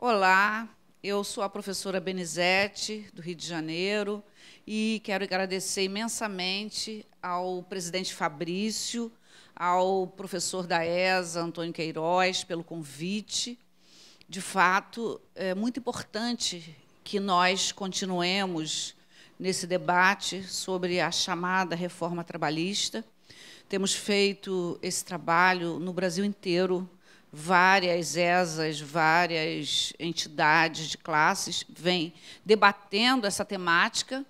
Olá, eu sou a professora Benizete, do Rio de Janeiro, e quero agradecer imensamente ao presidente Fabrício, ao professor da ESA, Antônio Queiroz, pelo convite. De fato, é muito importante que nós continuemos nesse debate sobre a chamada reforma trabalhista. Temos feito esse trabalho no Brasil inteiro, várias ESAs, várias entidades de classes vêm debatendo essa temática,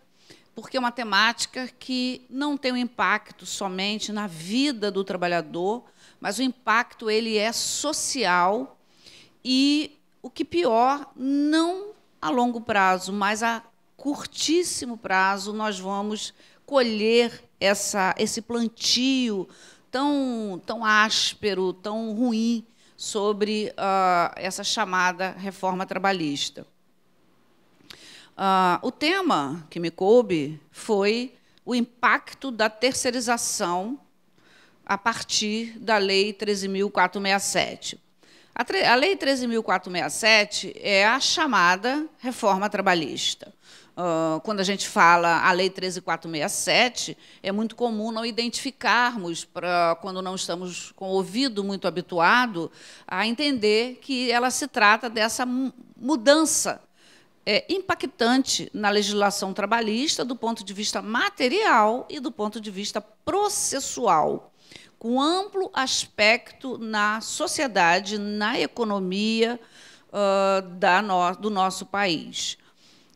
porque é uma temática que não tem um impacto somente na vida do trabalhador, mas o impacto ele é social e, o que pior, não a longo prazo, mas a curtíssimo prazo, nós vamos colher esse plantio tão áspero, tão ruim, sobre essa chamada reforma trabalhista. O tema que me coube foi o impacto da terceirização a partir da Lei 13.467. A Lei 13.467 é a chamada reforma trabalhista. Quando a gente fala a Lei 13.467, é muito comum não identificarmos, quando não estamos com o ouvido muito habituado, a entender que ela se trata dessa mudança impactante na legislação trabalhista do ponto de vista material e do ponto de vista processual, com amplo aspecto na sociedade, na economia do nosso país.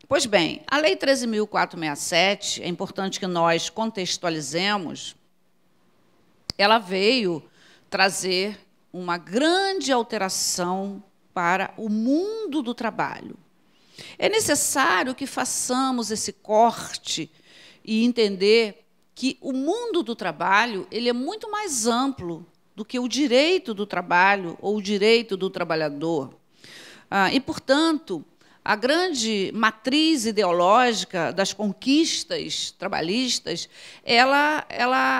Pois bem, a Lei 13.467, é importante que nós contextualizemos, ela veio trazer uma grande alteração para o mundo do trabalho. É necessário que façamos esse corte e entender que o mundo do trabalho ele é muito mais amplo do que o direito do trabalho ou o direito do trabalhador. E, portanto, a grande matriz ideológica das conquistas trabalhistas,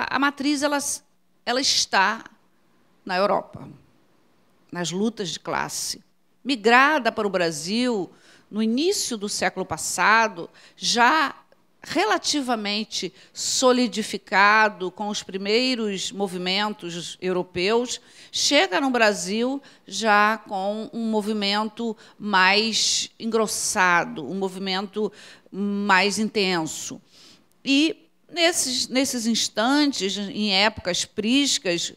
a matriz ela está na Europa, nas lutas de classe. Migrada para o Brasil no início do século passado, já relativamente solidificado com os primeiros movimentos europeus, chega no Brasil já com um movimento mais engrossado, um movimento mais intenso. E, nesses instantes, em épocas prísticas,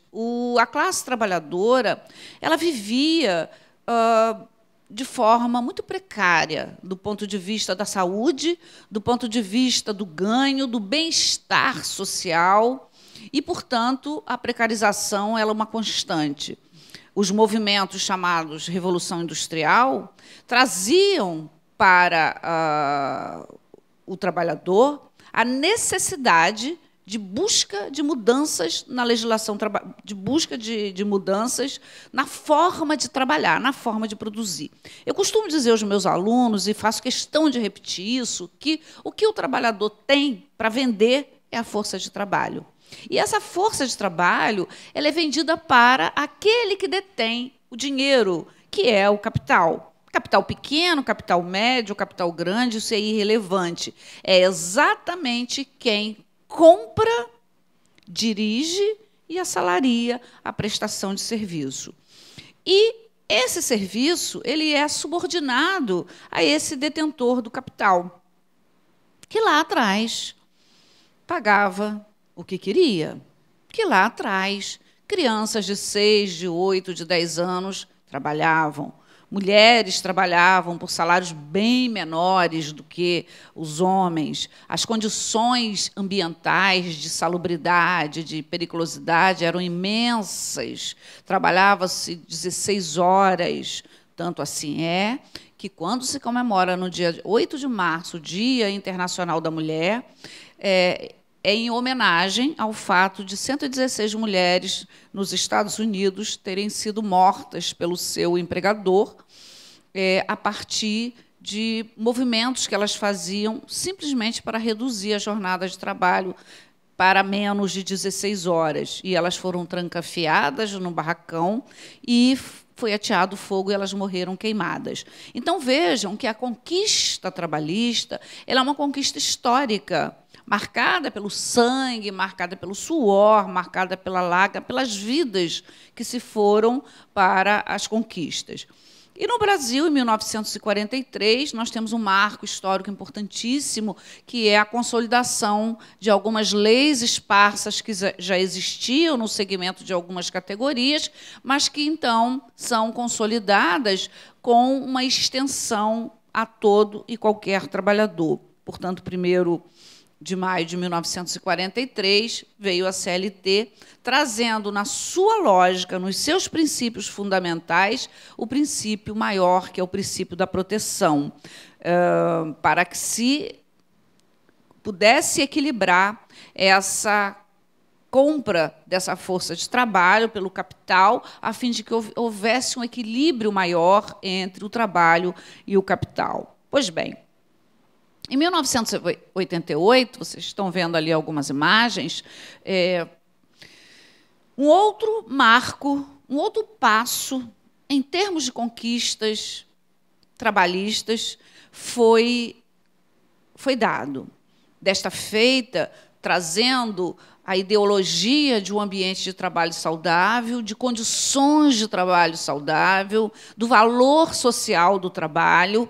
a classe trabalhadora ela vivia de forma muito precária, do ponto de vista da saúde, do ponto de vista do ganho, do bem-estar social, e, portanto, a precarização ela é uma constante. Os movimentos chamados Revolução Industrial traziam para o trabalhador a necessidade de busca de mudanças na legislação, de busca de mudanças na forma de trabalhar, na forma de produzir. Eu costumo dizer aos meus alunos, e faço questão de repetir isso, que o que o trabalhador tem para vender é a força de trabalho. E essa força de trabalho ela é vendida para aquele que detém o dinheiro, que é o capital. Capital pequeno, capital médio, capital grande, isso é irrelevante. É exatamente quem compra, dirige e assalaria a prestação de serviço. E esse serviço ele é subordinado a esse detentor do capital, que lá atrás pagava o que queria, que lá atrás crianças de 6, de 8, de 10 anos trabalhavam. Mulheres trabalhavam por salários bem menores do que os homens. As condições ambientais de salubridade, de periculosidade eram imensas. Trabalhava-se 16 horas. Tanto assim é que, quando se comemora no dia 8 de março, Dia Internacional da Mulher, é em homenagem ao fato de 116 mulheres nos Estados Unidos terem sido mortas pelo seu empregador a partir de movimentos que elas faziam simplesmente para reduzir a jornada de trabalho para menos de 16 horas. E elas foram trancafiadas no barracão e foi ateado fogo e elas morreram queimadas. Então, vejam que a conquista trabalhista ela é uma conquista histórica, marcada pelo sangue, marcada pelo suor, marcada pela lágrima, pelas vidas que se foram para as conquistas. E no Brasil, em 1943, nós temos um marco histórico importantíssimo, que é a consolidação de algumas leis esparsas que já existiam no segmento de algumas categorias, mas que, então, são consolidadas com uma extensão a todo e qualquer trabalhador. Portanto, 1º de maio de 1943, veio a CLT, trazendo na sua lógica, nos seus princípios fundamentais, o princípio maior, que é o princípio da proteção, para que se pudesse equilibrar essa compra dessa força de trabalho pelo capital, a fim de que houvesse um equilíbrio maior entre o trabalho e o capital. Pois bem, em 1988, vocês estão vendo ali algumas imagens, um outro marco, um outro passo, em termos de conquistas trabalhistas, foi dado. Desta feita, trazendo a ideologia de um ambiente de trabalho saudável, de condições de trabalho saudável, do valor social do trabalho,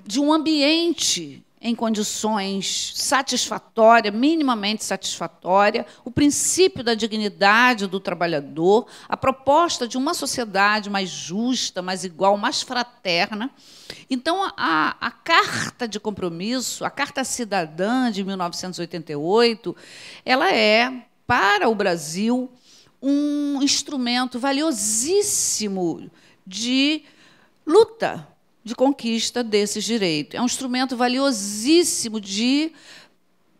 de um ambiente em condições satisfatórias, minimamente satisfatória, o princípio da dignidade do trabalhador, a proposta de uma sociedade mais justa, mais igual, mais fraterna. Então, a Carta de Compromisso, a Carta Cidadã de 1988, ela é, para o Brasil, um instrumento valiosíssimo de luta, de conquista desses direitos. É um instrumento valiosíssimo de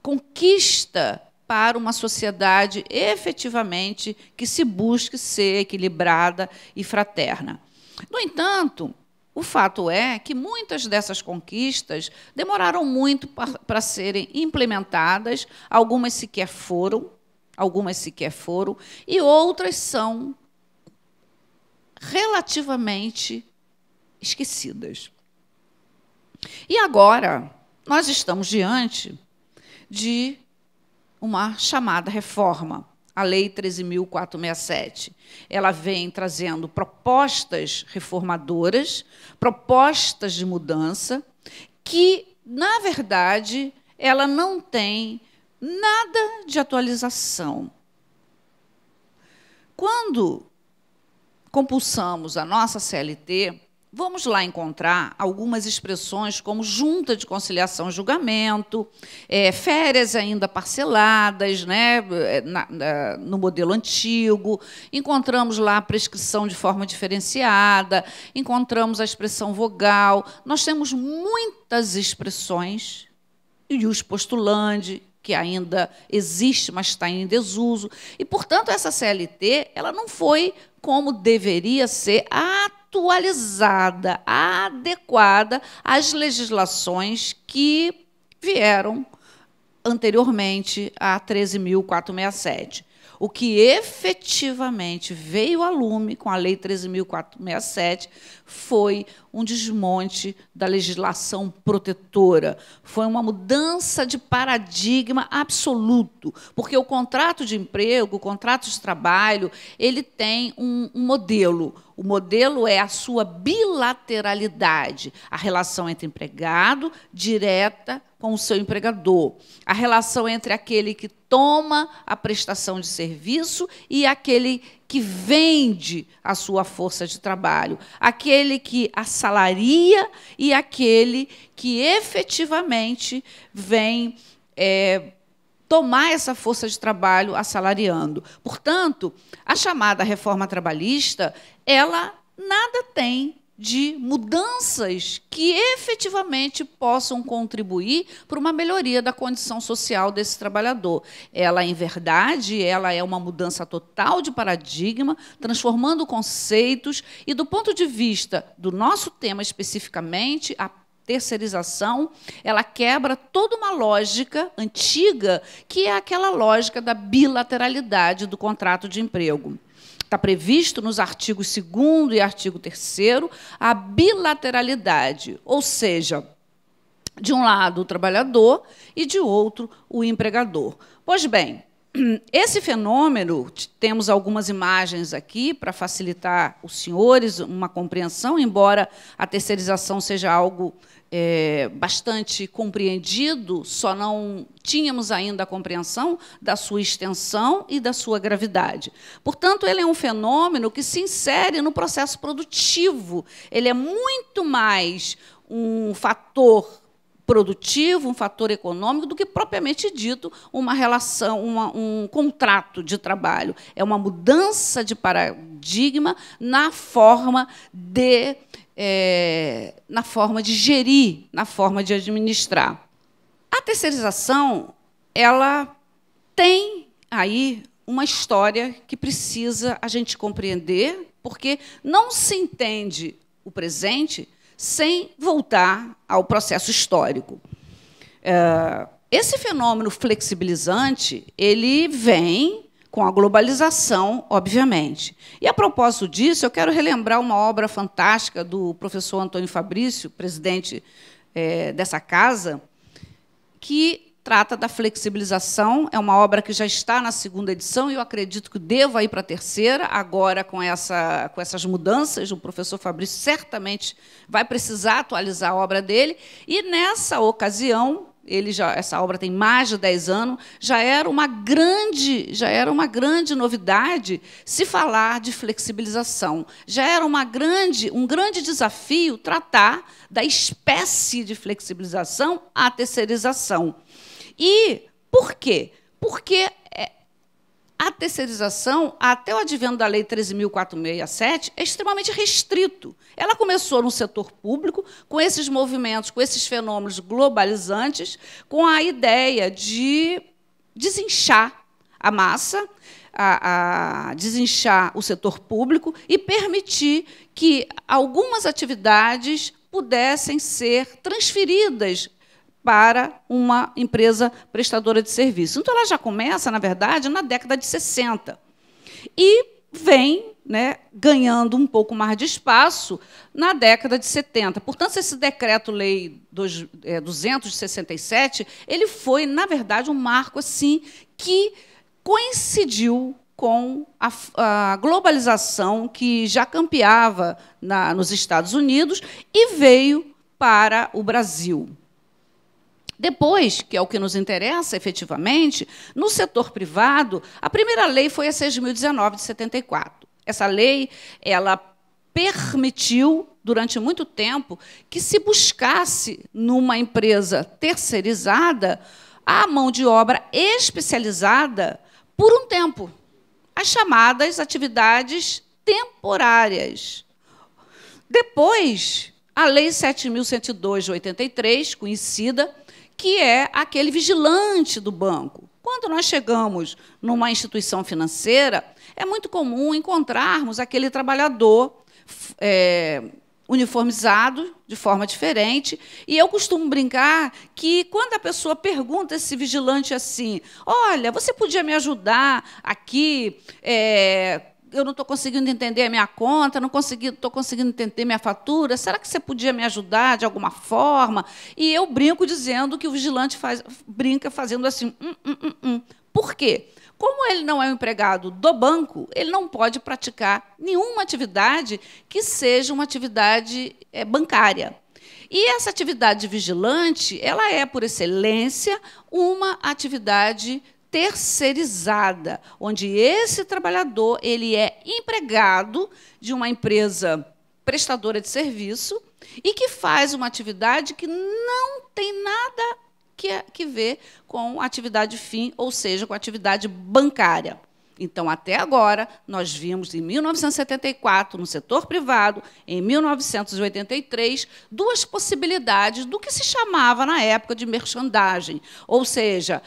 conquista para uma sociedade efetivamente que se busque ser equilibrada e fraterna. No entanto, o fato é que muitas dessas conquistas demoraram muito para serem implementadas, algumas sequer foram, e outras são relativamente esquecidas. E agora nós estamos diante de uma chamada reforma, a Lei 13.467. Ela vem trazendo propostas reformadoras, propostas de mudança, que, na verdade, ela não tem nada de atualização. Quando compulsamos a nossa CLT, vamos lá encontrar algumas expressões como junta de conciliação e julgamento, férias ainda parceladas, né, no modelo antigo, encontramos lá a prescrição de forma diferenciada, encontramos a expressão vogal. Nós temos muitas expressões, e os postulandi, que ainda existe, mas está em desuso. E, portanto, essa CLT ela não foi como deveria ser atualizada, adequada às legislações que vieram anteriormente à 13.467. O que efetivamente veio a lume com a Lei 13.467 foi um desmonte da legislação protetora, foi uma mudança de paradigma absoluto, porque o contrato de emprego, o contrato de trabalho, ele tem um modelo. O modelo é a sua bilateralidade, a relação entre empregado, direta com o seu empregador, a relação entre aquele que toma a prestação de serviço e aquele que vende a sua força de trabalho, aquele que assalaria e aquele que efetivamente vem tomar essa força de trabalho assalariando. Portanto, a chamada reforma trabalhista, ela nada tem de mudanças que efetivamente possam contribuir para uma melhoria da condição social desse trabalhador. Ela, em verdade, ela é uma mudança total de paradigma, transformando conceitos, e, do ponto de vista do nosso tema especificamente, a terceirização, ela quebra toda uma lógica antiga, que é aquela lógica da bilateralidade do contrato de emprego. está previsto nos artigos 2º e artigo 3º a bilateralidade, ou seja, de um lado o trabalhador e, de outro, o empregador. Pois bem, esse fenômeno, temos algumas imagens aqui para facilitar os senhores uma compreensão, embora a terceirização seja algo bastante compreendido, só não tínhamos ainda a compreensão da sua extensão e da sua gravidade. Portanto, ele é um fenômeno que se insere no processo produtivo. Ele é muito mais um fator produtivo, um fator econômico, do que propriamente dito uma relação, um contrato de trabalho. É uma mudança de paradigma na forma de gerir, na forma de administrar. A terceirização, ela tem aí uma história que precisa a gente compreender, porque não se entende o presente sem voltar ao processo histórico. Esse fenômeno flexibilizante, ele vem com a globalização, obviamente. E, a propósito disso, eu quero relembrar uma obra fantástica do professor Antônio Fabrício, presidente dessa casa, que trata da flexibilização. É uma obra que já está na 2ª edição e eu acredito que deva ir para a 3ª, agora com essas mudanças. O professor Fabrício certamente vai precisar atualizar a obra dele. E, nessa ocasião, essa obra tem mais de 10 anos, já era uma grande novidade se falar de flexibilização. Já era um grande desafio tratar da espécie de flexibilização à terceirização. E por quê? Porque a terceirização, até o advento da Lei 13.467, é extremamente restrito. Ela começou no setor público, com esses movimentos, com esses fenômenos globalizantes, com a ideia de desinchar a massa, desinchar o setor público e permitir que algumas atividades pudessem ser transferidas para uma empresa prestadora de serviço. Então, ela já começa, na verdade, na década de 60 e vem ganhando um pouco mais de espaço na década de 70. Portanto, esse Decreto-Lei 267 ele foi, na verdade, um marco assim, que coincidiu com a globalização que já campeava nos Estados Unidos e veio para o Brasil. Depois, que é o que nos interessa, efetivamente, no setor privado, a primeira lei foi a 6.019, de 74. Essa lei ela permitiu, durante muito tempo, que se buscasse, numa empresa terceirizada, a mão de obra especializada por um tempo, as chamadas atividades temporárias. Depois, a Lei 7.102, de 83, conhecida, que é aquele vigilante do banco. Quando nós chegamos numa instituição financeira, é muito comum encontrarmos aquele trabalhador uniformizado de forma diferente. E eu costumo brincar que, quando a pessoa pergunta a esse vigilante assim: olha, você podia me ajudar aqui? Eu não estou conseguindo entender a minha conta, não estou conseguindo entender minha fatura, será que você podia me ajudar de alguma forma? E eu brinco dizendo que o vigilante brinca fazendo assim, Por quê? Como ele não é um empregado do banco, ele não pode praticar nenhuma atividade que seja uma atividade bancária. E essa atividade vigilante, ela é, por excelência, uma atividade terceirizada, onde esse trabalhador ele é empregado de uma empresa prestadora de serviço e que faz uma atividade que não tem nada que ver com a atividade fim, ou seja, com a atividade bancária. Então, até agora, nós vimos, em 1974, no setor privado, em 1983, duas possibilidades do que se chamava, na época, de merchandising, ou seja,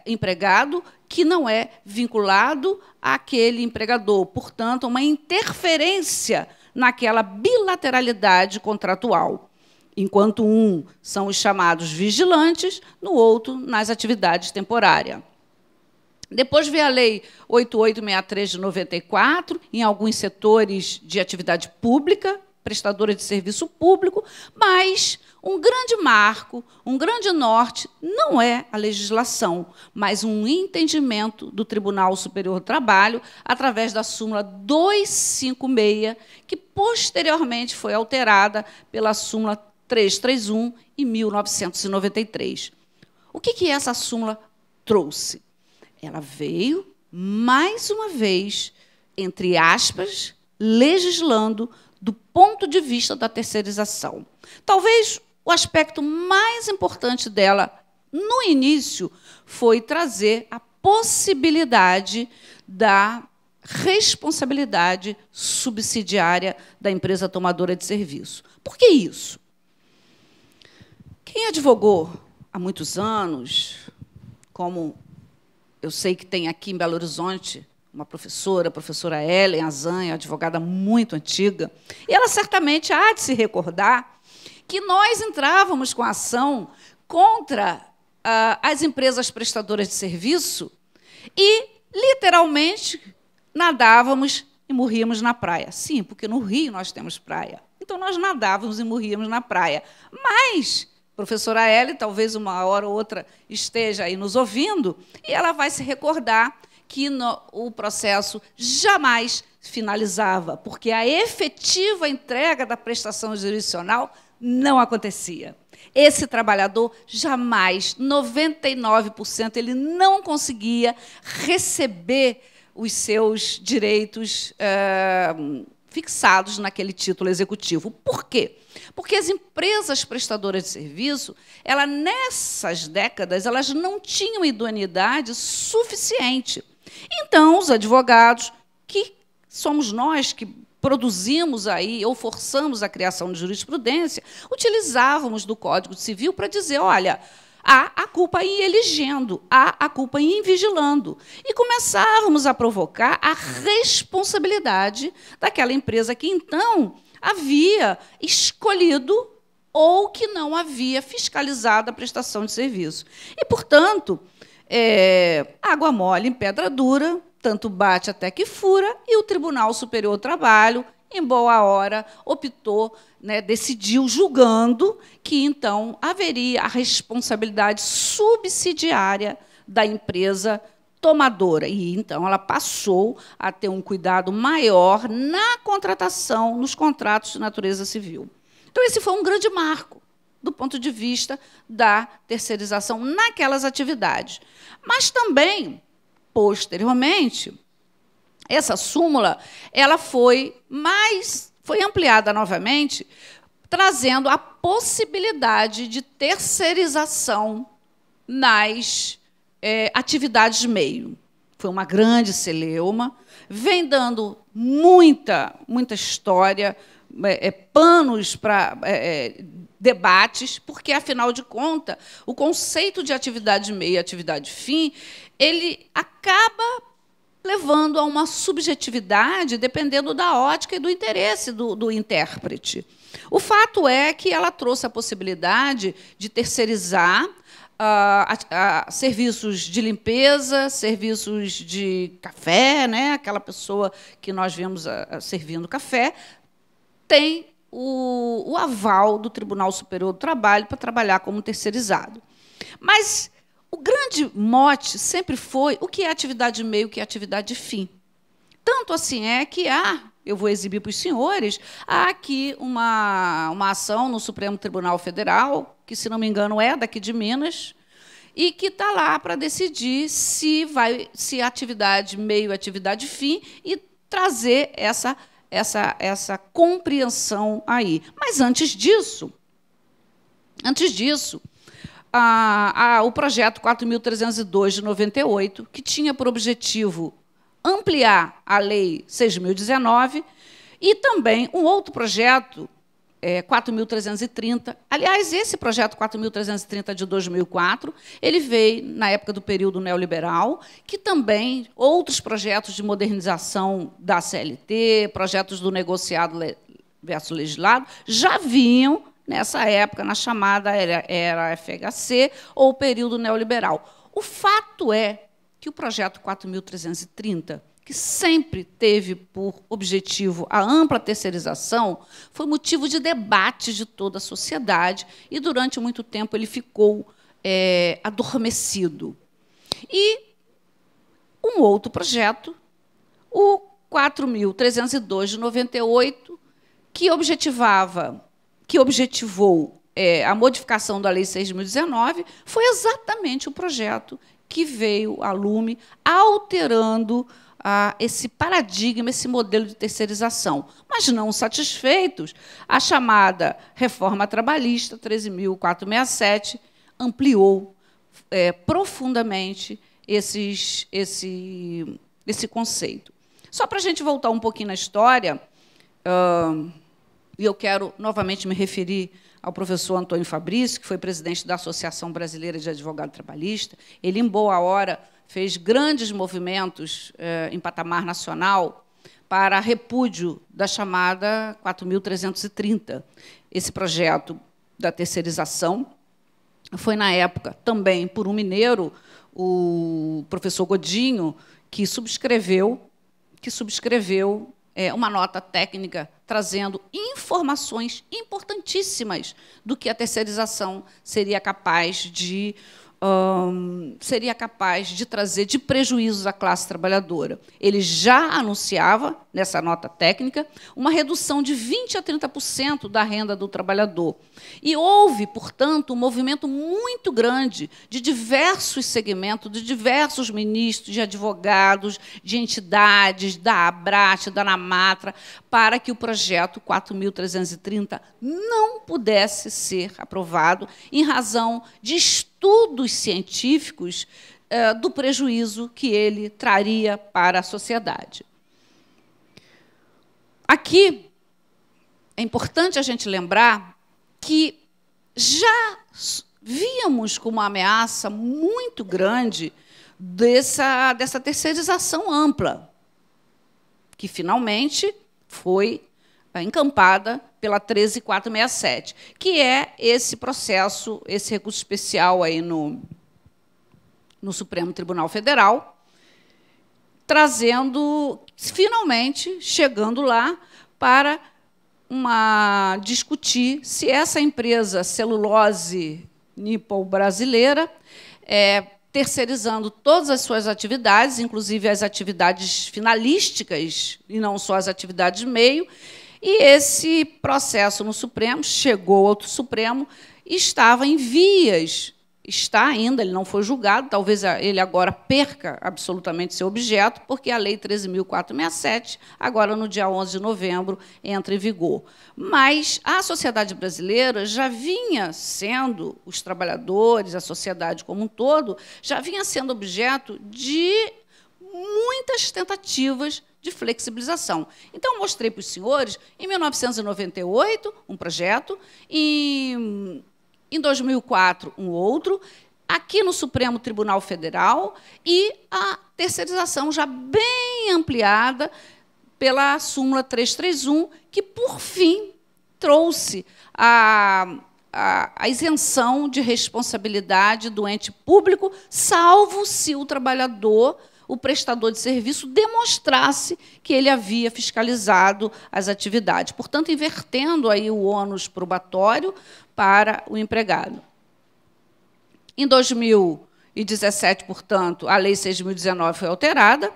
empregado que não é vinculado àquele empregador, portanto, uma interferência naquela bilateralidade contratual. Enquanto um são os chamados vigilantes, no outro, nas atividades temporárias. Depois veio a Lei 8863 de 94, em alguns setores de atividade pública, prestadora de serviço público, mas um grande marco, um grande norte, não é a legislação, mas um entendimento do Tribunal Superior do Trabalho, através da súmula 256, que posteriormente foi alterada pela súmula 331, em 1993. O que essa súmula trouxe? Ela veio, mais uma vez, entre aspas, legislando do ponto de vista da terceirização. Talvez o aspecto mais importante dela, no início, foi trazer a possibilidade da responsabilidade subsidiária da empresa tomadora de serviço. Por que isso? Quem advogou há muitos anos, como eu sei que tem aqui em Belo Horizonte uma professora, a professora Ellen Azanha, advogada muito antiga, e ela certamente há de se recordar que nós entrávamos com a ação contra as empresas prestadoras de serviço e, literalmente, nadávamos e morríamos na praia. Sim, porque no Rio nós temos praia. Então, nós nadávamos e morríamos na praia. Mas professora Ellen, talvez uma hora ou outra esteja aí nos ouvindo, e ela vai se recordar que o processo jamais finalizava, porque a efetiva entrega da prestação jurisdicional não acontecia. Esse trabalhador jamais, 99%, ele não conseguia receber os seus direitos fixados naquele título executivo. Por quê? Porque as empresas prestadoras de serviço, nessas décadas, elas não tinham idoneidade suficiente. Então, os advogados, que somos nós que produzimos aí, ou forçamos a criação de jurisprudência, utilizávamos do Código Civil para dizer, olha, há a culpa em elegendo, há a culpa em vigilando. E começávamos a provocar a responsabilidade daquela empresa que, então, havia escolhido ou que não havia fiscalizado a prestação de serviço. E, portanto, água mole em pedra dura, tanto bate até que fura, e o Tribunal Superior do Trabalho, em boa hora, optou, decidiu, julgando que, então, haveria a responsabilidade subsidiária da empresa tomadora. E, então, ela passou a ter um cuidado maior na contratação, nos contratos de natureza civil. Então, esse foi um grande marco do ponto de vista da terceirização naquelas atividades. Mas também, posteriormente, essa súmula ela foi ampliada novamente, trazendo a possibilidade de terceirização nas atividades de meio. Foi uma grande celeuma, vem dando muita história, panos para debates, porque, afinal de contas, o conceito de atividade de meio e atividade fim, ele acaba levando a uma subjetividade, dependendo da ótica e do interesse do intérprete. O fato é que ela trouxe a possibilidade de terceirizar serviços de limpeza, serviços de café, aquela pessoa que nós vemos servindo café, tem o aval do Tribunal Superior do Trabalho para trabalhar como terceirizado. Mas o grande mote sempre foi o que é atividade de meio, o que é atividade de fim. Tanto assim é que eu vou exibir para os senhores, há aqui uma ação no Supremo Tribunal Federal, que, se não me engano, é daqui de Minas, e que está lá para decidir se atividade meio, atividade fim, e trazer essa compreensão aí. Mas, antes disso, o projeto 4.302, de 98, que tinha por objetivo ampliar a Lei 6.019, e também um outro projeto, 4.330. Aliás, esse projeto 4.330, de 2004, ele veio na época do período neoliberal, que também outros projetos de modernização da CLT, projetos do negociado versus legislado, já vinham, nessa época, na chamada era FHC, ou período neoliberal. O fato é que o projeto 4.330, que sempre teve por objetivo a ampla terceirização, foi motivo de debate de toda a sociedade e, durante muito tempo, ele ficou adormecido. E um outro projeto, o 4.302, de 98, que objetivou a modificação da Lei 6.019, foi exatamente o projeto que veio a lume alterando esse paradigma, esse modelo de terceirização. Mas, não satisfeitos, a chamada reforma trabalhista 13.467 ampliou profundamente esse conceito. Só para a gente voltar um pouquinho na história, e eu quero novamente me referir ao professor Antônio Fabrício, que foi presidente da Associação Brasileira de Advogado Trabalhista. Ele, em boa hora, fez grandes movimentos em patamar nacional para repúdio da chamada 4.330. Esse projeto da terceirização foi, na época, também por um mineiro, o professor Godinho, que subscreveu uma nota técnica trazendo informações importantíssimas do que a terceirização seria capaz de trazer de prejuízos à classe trabalhadora. Ele já anunciava, nessa nota técnica, uma redução de 20% a 30% da renda do trabalhador. E houve, portanto, um movimento muito grande de diversos segmentos, de diversos ministros, de advogados, de entidades, da ABRAT, da ANAMATRA, para que o projeto 4.330 não pudesse ser aprovado em razão de estudos científicos do prejuízo que ele traria para a sociedade. Aqui é importante a gente lembrar que já víamos como uma ameaça muito grande dessa terceirização ampla, que finalmente foi encampada pela 13.467, que é esse processo, esse recurso especial aí no Supremo Tribunal Federal, trazendo, finalmente, chegando lá para discutir se essa empresa celulose Nippon brasileira, terceirizando todas as suas atividades, inclusive as atividades finalísticas, e não só as atividades de meio. E esse processo no Supremo, chegou ao Supremo, estava em vias, está ainda, ele não foi julgado, talvez ele agora perca absolutamente seu objeto, porque a Lei 13.467, agora, no dia 11 de novembro, entra em vigor. Mas a sociedade brasileira já vinha sendo, os trabalhadores, a sociedade como um todo, já vinha sendo objeto de muitas tentativas de flexibilização. Então, mostrei para os senhores, em 1998, um projeto, em 2004, um outro, aqui no Supremo Tribunal Federal, e a terceirização já bem ampliada pela súmula 331, que, por fim, trouxe a isenção de responsabilidade do ente público, salvo se o trabalhador, o prestador de serviço, demonstrasse que ele havia fiscalizado as atividades, portanto, invertendo aí o ônus probatório para o empregado. Em 2017, portanto, a Lei 6.019 foi alterada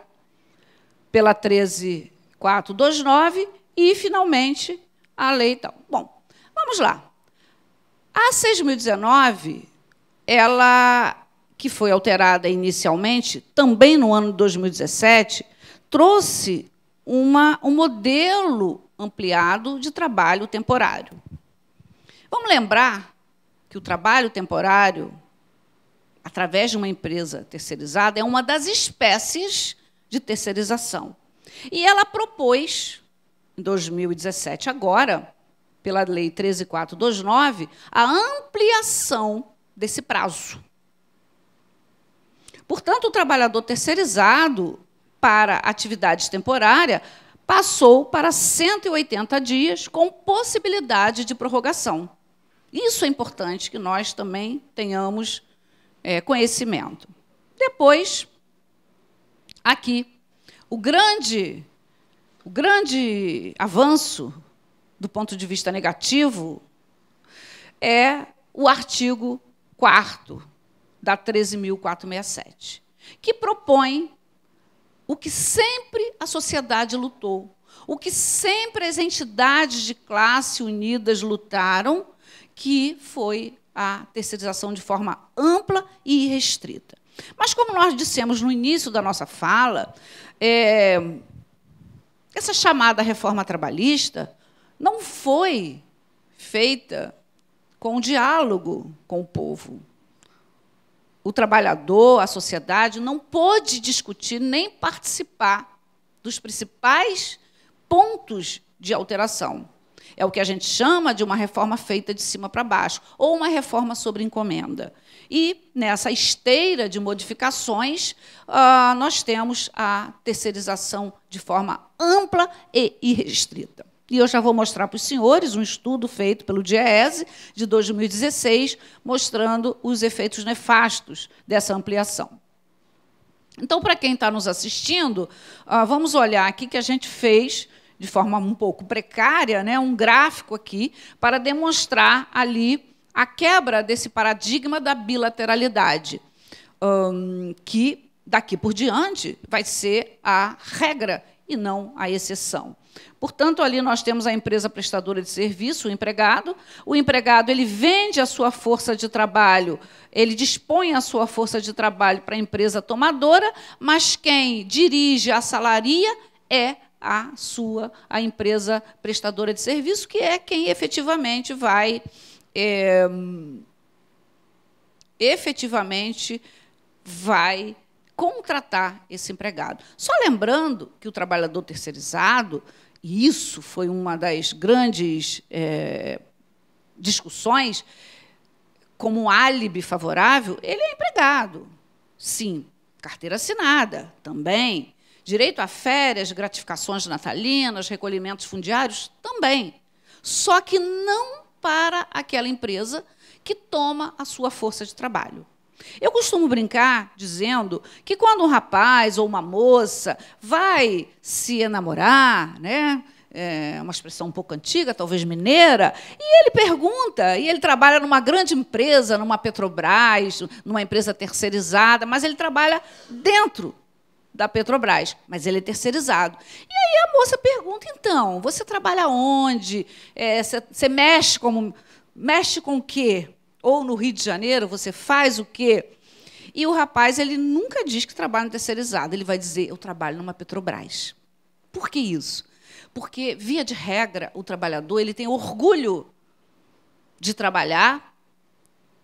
pela 13.429 e, finalmente, a lei tal. Bom, vamos lá. A 6.019, ela, que foi alterada inicialmente, também no ano de 2017, trouxe um modelo ampliado de trabalho temporário. Vamos lembrar que o trabalho temporário, através de uma empresa terceirizada, é uma das espécies de terceirização. E ela propôs, em 2017, agora, pela Lei 13.429, a ampliação desse prazo. Portanto, o trabalhador terceirizado para atividades temporárias passou para 180 dias, com possibilidade de prorrogação. Isso é importante que nós também tenhamos conhecimento. Depois, aqui, o grande avanço, do ponto de vista negativo, é o artigo 4º da 13.467, que propõe o que sempre a sociedade lutou, o que sempre as entidades de classe unidas lutaram, que foi a terceirização de forma ampla e irrestrita. Mas, como nós dissemos no início da nossa fala, essa chamada reforma trabalhista não foi feita com diálogo com o povo. O trabalhador, a sociedade, não pôde discutir nem participar dos principais pontos de alteração. É o que a gente chama de uma reforma feita de cima para baixo, ou uma reforma sobre encomenda. E, nessa esteira de modificações, nós temos a terceirização de forma ampla e irrestrita. E eu já vou mostrar para os senhores um estudo feito pelo DIEESE, de 2016, mostrando os efeitos nefastos dessa ampliação. Então, para quem está nos assistindo, vamos olhar aqui que a gente fez, de forma um pouco precária, né, um gráfico aqui, para demonstrar ali a quebra desse paradigma da bilateralidade, que, daqui por diante, vai ser a regra e não a exceção. Portanto, ali nós temos a empresa prestadora de serviço, o empregado ele vende a sua força de trabalho, ele dispõe a sua força de trabalho para a empresa tomadora, mas quem dirige, assalaria é a empresa prestadora de serviço, que é quem efetivamente vai contratar esse empregado. Só lembrando que o trabalhador terceirizado, e isso foi uma das grandes discussões, como um álibi favorável, ele é empregado. Sim, carteira assinada também. Direito a férias, gratificações natalinas, recolhimentos fundiários também. Só que não para aquela empresa que toma a sua força de trabalho. Eu costumo brincar dizendo que quando um rapaz ou uma moça vai se enamorar, né, é uma expressão um pouco antiga, talvez mineira, e ele pergunta, e ele trabalha numa grande empresa, numa Petrobras, numa empresa terceirizada, mas ele trabalha dentro da Petrobras, mas ele é terceirizado. E aí a moça pergunta, então, você trabalha onde? Você mexe com o quê? Ou no Rio de Janeiro, você faz o quê? E o rapaz ele nunca diz que trabalha no terceirizado, ele vai dizer, eu trabalho numa Petrobras. Por que isso? Porque, via de regra, o trabalhador ele tem orgulho de trabalhar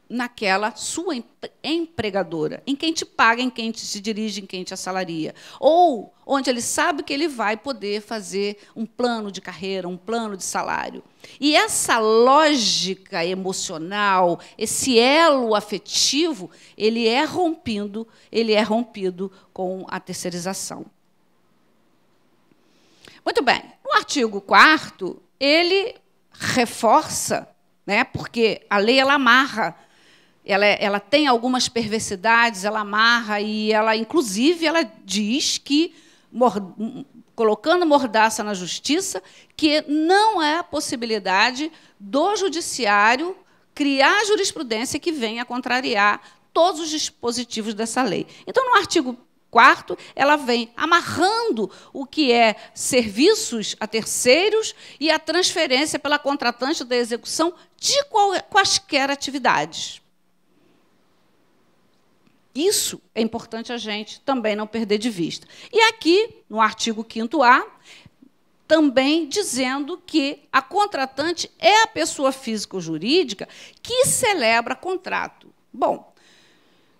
naquela sua empregadora, em quem te paga, em quem te dirige, em quem te assalaria. Ou onde ele sabe que ele vai poder fazer um plano de carreira, um plano de salário. E essa lógica emocional, esse elo afetivo, ele é rompido com a terceirização. Muito bem. No artigo 4º, ele reforça, né, porque a lei ela amarra, ela tem algumas perversidades, ela amarra e ela, inclusive, ela diz que, colocando mordaça na justiça, que não é a possibilidade do judiciário criar jurisprudência que venha contrariar todos os dispositivos dessa lei. Então, no artigo 4º, ela vem amarrando o que é serviços a terceiros e a transferência pela contratante da execução de quaisquer atividades. Isso é importante a gente também não perder de vista. E aqui, no artigo 5º-A, também dizendo que a contratante é a pessoa física ou jurídica que celebra contrato. Bom,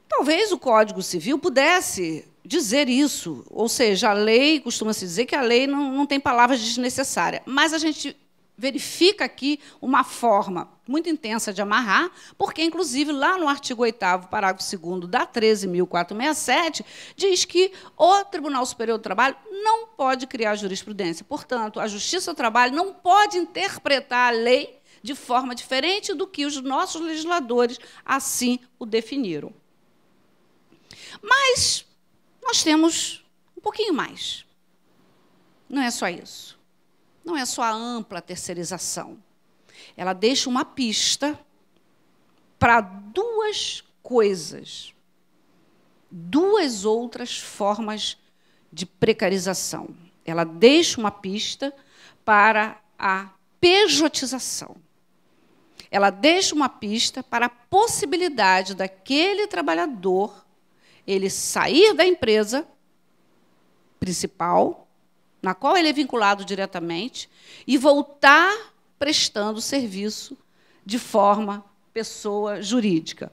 talvez o Código Civil pudesse dizer isso, ou seja, a lei, costuma-se dizer que a lei não tem palavras desnecessárias, mas a gente verifica aqui uma forma muito intensa de amarrar, porque, inclusive, lá no artigo 8º, parágrafo 2º da 13.467, diz que o Tribunal Superior do Trabalho não pode criar jurisprudência. Portanto, a Justiça do Trabalho não pode interpretar a lei de forma diferente do que os nossos legisladores assim o definiram. Mas nós temos um pouquinho mais. Não é só isso. Não é só a ampla terceirização. Ela deixa uma pista para duas coisas, duas outras formas de precarização. Ela deixa uma pista para a pejotização. Ela deixa uma pista para a possibilidade daquele trabalhador ele sair da empresa principal, na qual ele é vinculado diretamente, e voltar prestando serviço de forma pessoa jurídica.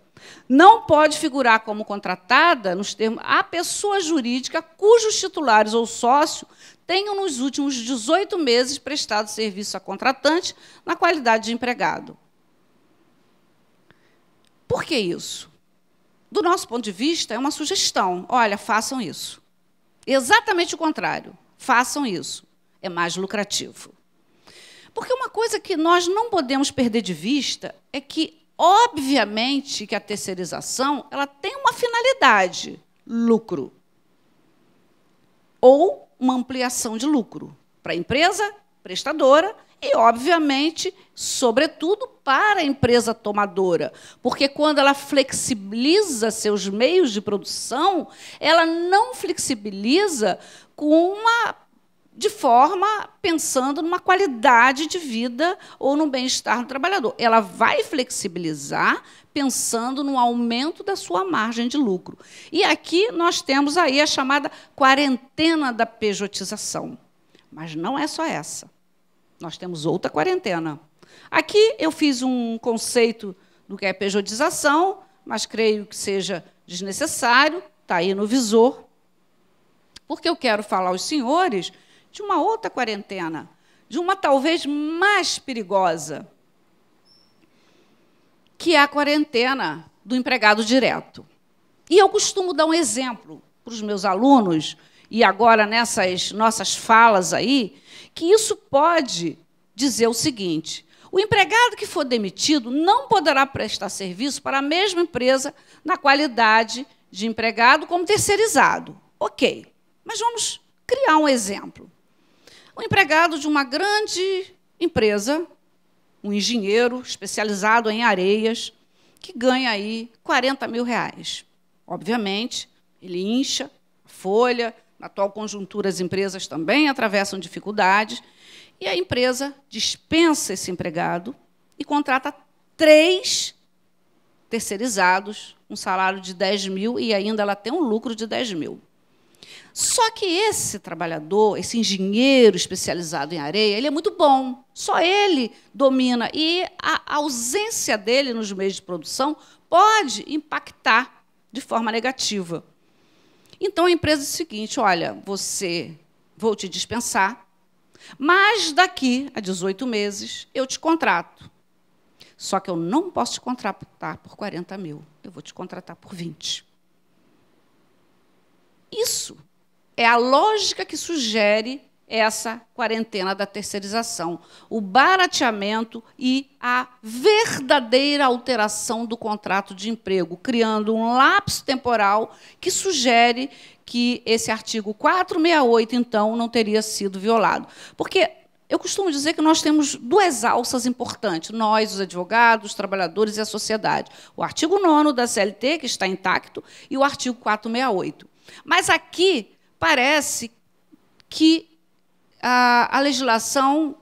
Não pode figurar como contratada, nos termos, a pessoa jurídica cujos titulares ou sócio tenham, nos últimos 18 meses, prestado serviço a contratante na qualidade de empregado. Por que isso? Do nosso ponto de vista, é uma sugestão. Olha, façam isso. Exatamente o contrário. Façam isso. É mais lucrativo. Porque uma coisa que nós não podemos perder de vista é que, obviamente, que a terceirização ela tem uma finalidade, lucro. Ou uma ampliação de lucro para a empresa prestadora e, obviamente, sobretudo, para a empresa tomadora. Porque, quando ela flexibiliza seus meios de produção, ela não flexibiliza de forma pensando numa qualidade de vida ou no bem-estar do trabalhador. Ela vai flexibilizar pensando no aumento da sua margem de lucro. E aqui nós temos aí a chamada quarentena da pejotização. Mas não é só essa. Nós temos outra quarentena. Aqui eu fiz um conceito do que é pejotização, mas creio que seja desnecessário, está aí no visor, porque eu quero falar aos senhores de uma outra quarentena, de uma talvez mais perigosa, que é a quarentena do empregado direto. E eu costumo dar um exemplo para os meus alunos, e agora nessas nossas falas aí, que isso pode dizer o seguinte: o empregado que for demitido não poderá prestar serviço para a mesma empresa na qualidade de empregado como terceirizado. Ok, mas vamos criar um exemplo. Um empregado de uma grande empresa, um engenheiro especializado em areias, que ganha aí R$40.000. Obviamente, ele incha a folha. Na atual conjuntura, as empresas também atravessam dificuldades, e a empresa dispensa esse empregado e contrata 3 terceirizados, um salário de R$10.000, e ainda ela tem um lucro de R$10.000. Só que esse trabalhador, esse engenheiro especializado em areia, ele é muito bom, só ele domina, e a ausência dele nos meios de produção pode impactar de forma negativa. Então, a empresa diz o seguinte: olha, vou te dispensar, mas daqui a 18 meses eu te contrato. Só que eu não posso te contratar por R$40.000, eu vou te contratar por 20. Isso é a lógica que sugere essa quarentena da terceirização, o barateamento e a verdadeira alteração do contrato de emprego, criando um lapso temporal que sugere que esse artigo 468, então, não teria sido violado. Porque eu costumo dizer que nós temos 2 alças importantes, nós, os advogados, os trabalhadores e a sociedade. O artigo 9º da CLT, que está intacto, e o artigo 468. Mas aqui parece que a legislação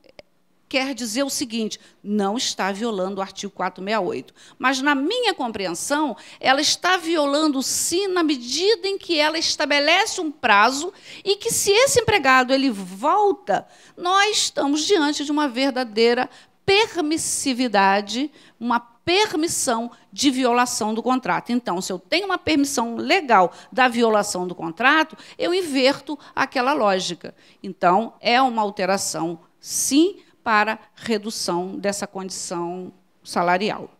quer dizer o seguinte: não está violando o artigo 468. Mas, na minha compreensão, ela está violando, sim, na medida em que ela estabelece um prazo e que, se esse empregado ele volta, nós estamos diante de uma verdadeira permissividade, uma permissão de violação do contrato. Então, se eu tenho uma permissão legal da violação do contrato, eu inverto aquela lógica. Então, é uma alteração, sim, para redução dessa condição salarial.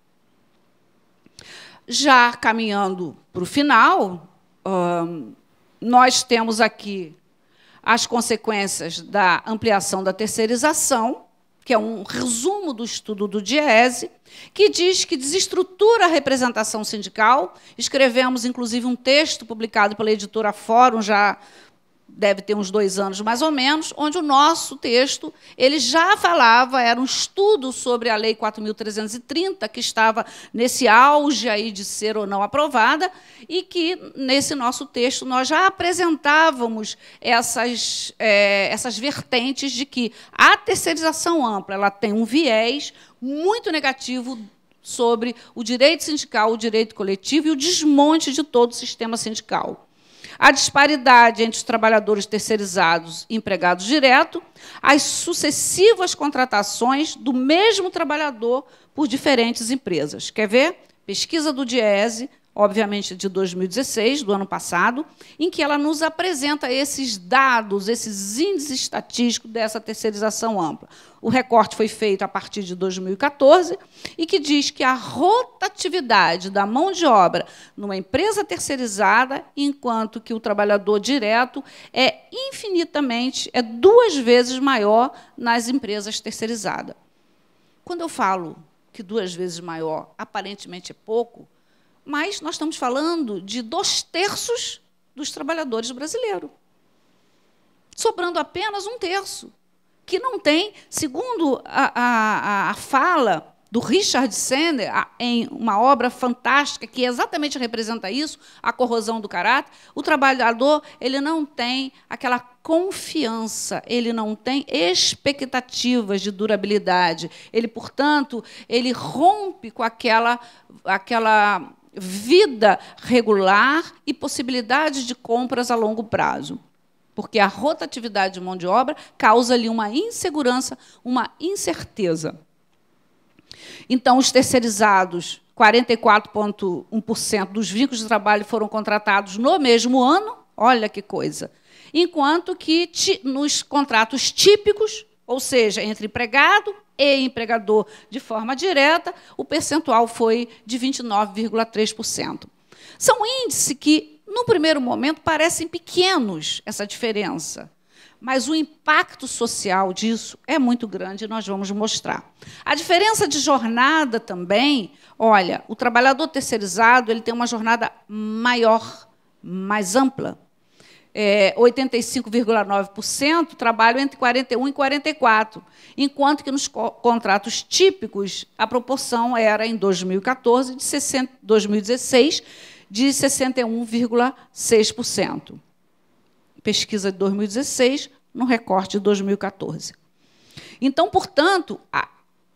Já caminhando para o final, nós temos aqui as consequências da ampliação da terceirização, que é um resumo do estudo do Diese, que diz que desestrutura a representação sindical. Escrevemos, inclusive, um texto publicado pela editora Fórum, já deve ter uns 2 anos mais ou menos, onde o nosso texto ele já falava, era um estudo sobre a Lei 4.330, que estava nesse auge aí de ser ou não aprovada, e que, nesse nosso texto, nós já apresentávamos essas vertentes de que a terceirização ampla ela tem um viés muito negativo sobre o direito sindical, o direito coletivo e o desmonte de todo o sistema sindical. A disparidade entre os trabalhadores terceirizados e empregados direto, as sucessivas contratações do mesmo trabalhador por diferentes empresas. Quer ver? Pesquisa do DIEESE, obviamente de 2016, do ano passado, em que ela nos apresenta esses dados, esses índices estatísticos dessa terceirização ampla. O recorte foi feito a partir de 2014 e que diz que a rotatividade da mão de obra numa empresa terceirizada, enquanto que o trabalhador direto é 2 vezes maior nas empresas terceirizadas. Quando eu falo que 2 vezes maior, aparentemente é pouco, mas nós estamos falando de 2/3 dos trabalhadores brasileiros, sobrando apenas 1/3, que não tem, segundo a fala do Richard Sennett, em uma obra fantástica que exatamente representa isso, a corrosão do caráter, o trabalhador ele não tem aquela confiança, ele não tem expectativas de durabilidade. Ele, portanto, ele rompe com aquela vida regular e possibilidades de compras a longo prazo, porque a rotatividade de mão de obra causa ali uma insegurança, uma incerteza. Então, os terceirizados, 44,1% dos vínculos de trabalho foram contratados no mesmo ano, olha que coisa, enquanto que nos contratos típicos, ou seja, entre empregado e empregador de forma direta, o percentual foi de 29,3%. São índices que, no primeiro momento, parecem pequenos, essa diferença, mas o impacto social disso é muito grande e nós vamos mostrar. A diferença de jornada também, olha, o trabalhador terceirizado ele tem uma jornada maior, mais ampla. 85,9% trabalham entre 41 e 44, enquanto que nos contratos típicos a proporção era, em 2014, 2016, de 61,6%. Pesquisa de 2016, no recorte de 2014. Então, portanto,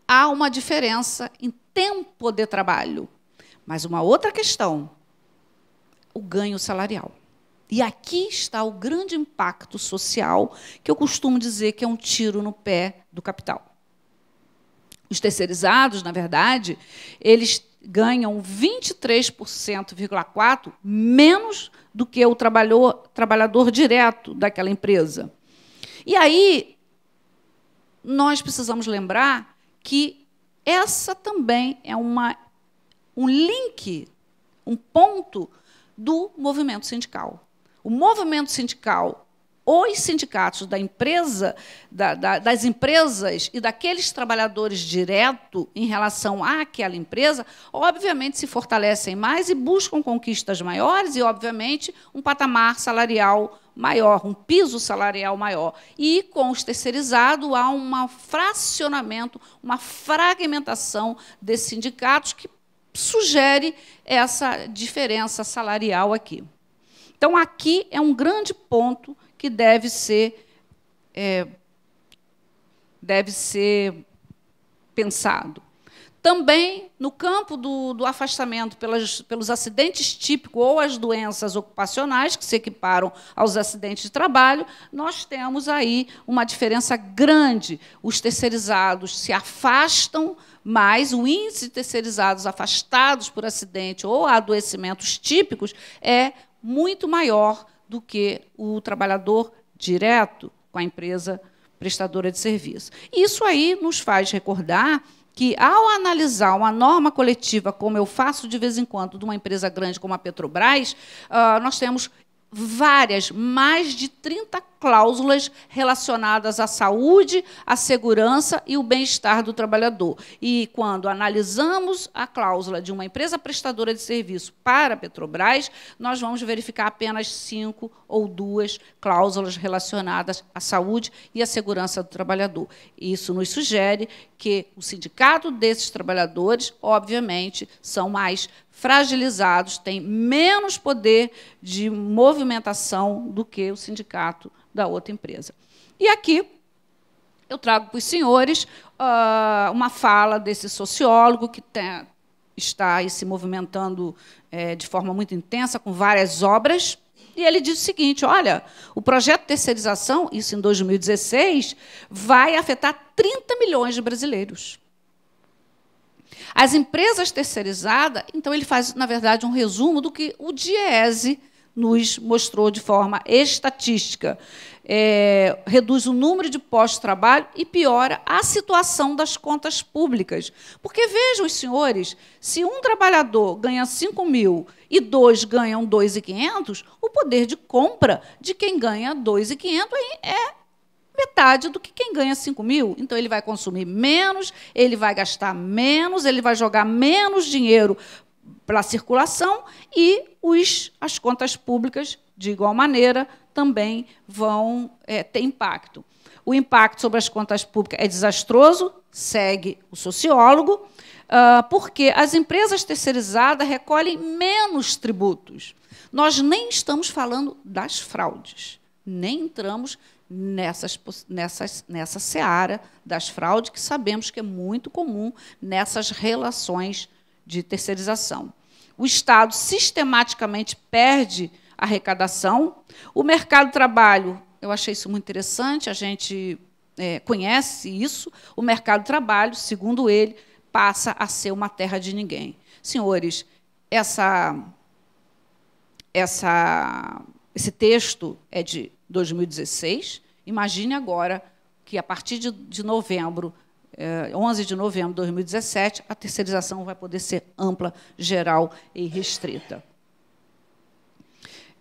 há uma diferença em tempo de trabalho. Mas uma outra questão, o ganho salarial. E aqui está o grande impacto social, que eu costumo dizer que é um tiro no pé do capital. Os terceirizados, na verdade, eles ganham 23,4% menos do que o trabalhador direto daquela empresa. E aí, nós precisamos lembrar que essa também é um link, um ponto do movimento sindical. O movimento sindical, os sindicatos da empresa, das empresas e daqueles trabalhadores direto em relação àquela empresa, obviamente se fortalecem mais e buscam conquistas maiores e, obviamente, um patamar salarial maior, um piso salarial maior. E, com os terceirizados, há um fracionamento, uma fragmentação desses sindicatos que sugere essa diferença salarial aqui. Então, aqui é um grande ponto que deve ser pensado. Também, no campo do afastamento pelos acidentes típicos ou as doenças ocupacionais, que se equiparam aos acidentes de trabalho, nós temos aí uma diferença grande. Os terceirizados se afastam mais, o índice de terceirizados afastados por acidente ou adoecimentos típicos é muito maior do que o trabalhador direto com a empresa prestadora de serviço. Isso aí nos faz recordar que, ao analisar uma norma coletiva, como eu faço de vez em quando, de uma empresa grande como a Petrobras, nós temos mais de 30 cláusulas relacionadas à saúde, à segurança e o bem-estar do trabalhador. E, quando analisamos a cláusula de uma empresa prestadora de serviço para a Petrobras, nós vamos verificar apenas 5 ou 2 cláusulas relacionadas à saúde e à segurança do trabalhador. Isso nos sugere que o sindicato desses trabalhadores, obviamente, são mais fragilizados, têm menos poder de movimentação do que o sindicato da outra empresa. E aqui eu trago para os senhores uma fala desse sociólogo que está aí se movimentando de forma muito intensa, com várias obras, e ele diz o seguinte: olha, o projeto de terceirização, isso em 2016, vai afetar 30 milhões de brasileiros. As empresas terceirizadas, então ele faz, na verdade, um resumo do que o Diese nos mostrou de forma estatística. Reduz o número de postos de trabalho e piora a situação das contas públicas. Porque, vejam, os senhores, se um trabalhador ganha 5 mil e 2 ganham 2.500, o poder de compra de quem ganha 2.500 é metade do que quem ganha 5 mil. Então, ele vai consumir menos, ele vai gastar menos, ele vai jogar menos dinheiro para a circulação e as contas públicas, de igual maneira, também vão ter impacto. O impacto sobre as contas públicas é desastroso, segue o sociólogo, porque as empresas terceirizadas recolhem menos tributos. Nós nem estamos falando das fraudes, nem entramos nessa seara das fraudes, que sabemos que é muito comum nessas relações de terceirização. O Estado sistematicamente perde arrecadação. O mercado de trabalho, eu achei isso muito interessante, a gente conhece isso, o mercado de trabalho, segundo ele, passa a ser uma terra de ninguém. Senhores, esse texto é de 2016. Imagine agora que, a partir de novembro, 11 de novembro de 2017, a terceirização vai poder ser ampla, geral e restrita.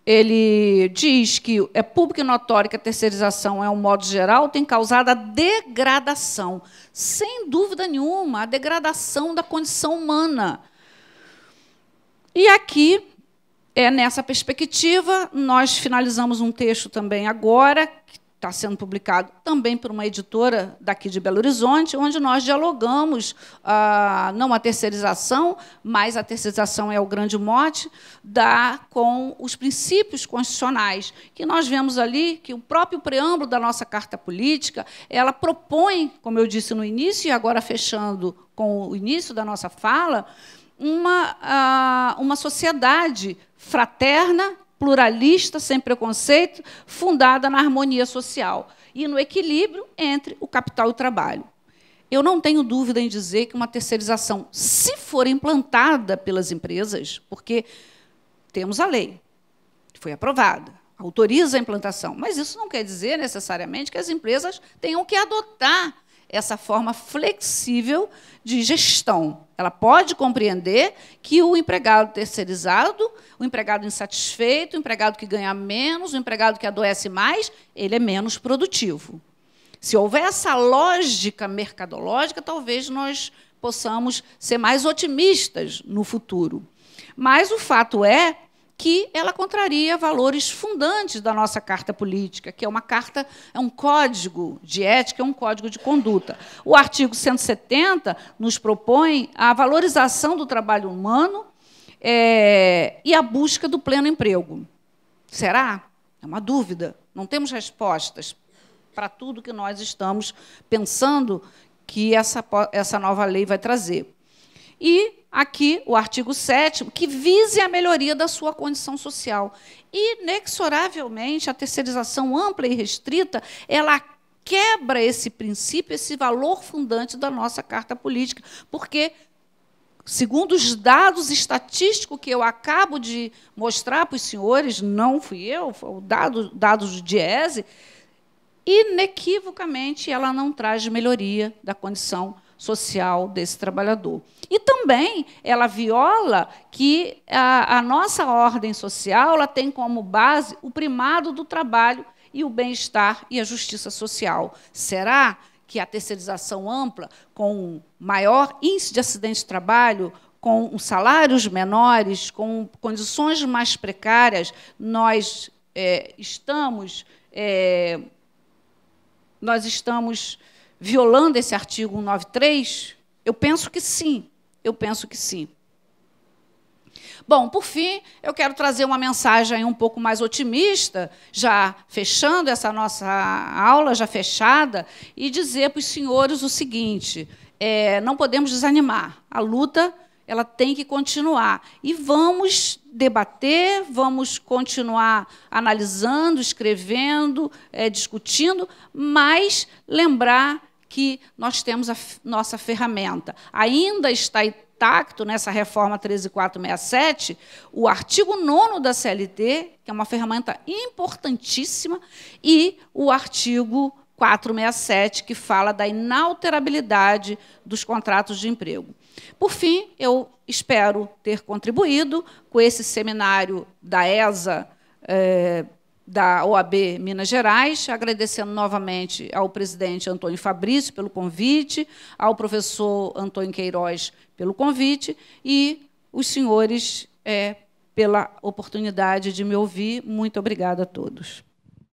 Ele diz que é público e notório que a terceirização, um modo geral, tem causado a degradação, sem dúvida nenhuma, a degradação da condição humana. E aqui, nessa perspectiva, nós finalizamos um texto também agora, que está sendo publicado também por uma editora daqui de Belo Horizonte, onde nós dialogamos, não a terceirização, mas a terceirização é o grande mote, com os princípios constitucionais, que nós vemos ali que o próprio preâmbulo da nossa Carta Política, ela propõe, como eu disse no início, e agora fechando com o início da nossa fala, uma sociedade fraterna, pluralista, sem preconceito, fundada na harmonia social e no equilíbrio entre o capital e o trabalho. Eu não tenho dúvida em dizer que uma terceirização, se for implantada pelas empresas, porque temos a lei, que foi aprovada, autoriza a implantação, mas isso não quer dizer necessariamente que as empresas tenham que adotar essa forma flexível de gestão. Ela pode compreender que o empregado terceirizado, o empregado insatisfeito, o empregado que ganha menos, o empregado que adoece mais, ele é menos produtivo. Se houver essa lógica mercadológica, talvez nós possamos ser mais otimistas no futuro. Mas o fato é que ela contraria valores fundantes da nossa Carta Política, que é um código de ética, é um código de conduta. O artigo 170 nos propõe a valorização do trabalho humano e a busca do pleno emprego. Será? É uma dúvida. Não temos respostas para tudo que nós estamos pensando que essa nova lei vai trazer. E aqui o artigo 7º, que vise a melhoria da sua condição social. Inexoravelmente, a terceirização ampla e restrita, ela quebra esse princípio, esse valor fundante da nossa Carta Política, porque, segundo os dados estatísticos que eu acabo de mostrar para os senhores, não fui eu, foi o dados do Diese, inequivocamente ela não traz melhoria da condição social desse trabalhador. E também ela viola que a nossa ordem social ela tem como base o primado do trabalho e o bem-estar e a justiça social. Será que a terceirização ampla, com maior índice de acidente de trabalho, com salários menores, com condições mais precárias, nós estamos violando esse artigo 193? Eu penso que sim. Eu penso que sim. Bom, por fim, eu quero trazer uma mensagem um pouco mais otimista, já fechando essa nossa aula, já fechada, e dizer para os senhores o seguinte: não podemos desanimar. A luta ela tem que continuar. E vamos debater, vamos continuar analisando, escrevendo, discutindo, mas lembrar que nós temos a nossa ferramenta. Ainda está intacto nessa reforma 13.467 o artigo 9º da CLT, que é uma ferramenta importantíssima, e o artigo 467, que fala da inalterabilidade dos contratos de emprego. Por fim, eu espero ter contribuído com esse seminário da ESA, da OAB Minas Gerais, agradecendo novamente ao presidente Antônio Fabrício pelo convite, ao professor Antônio Queiroz pelo convite e os senhores pela oportunidade de me ouvir. Muito obrigada a todos.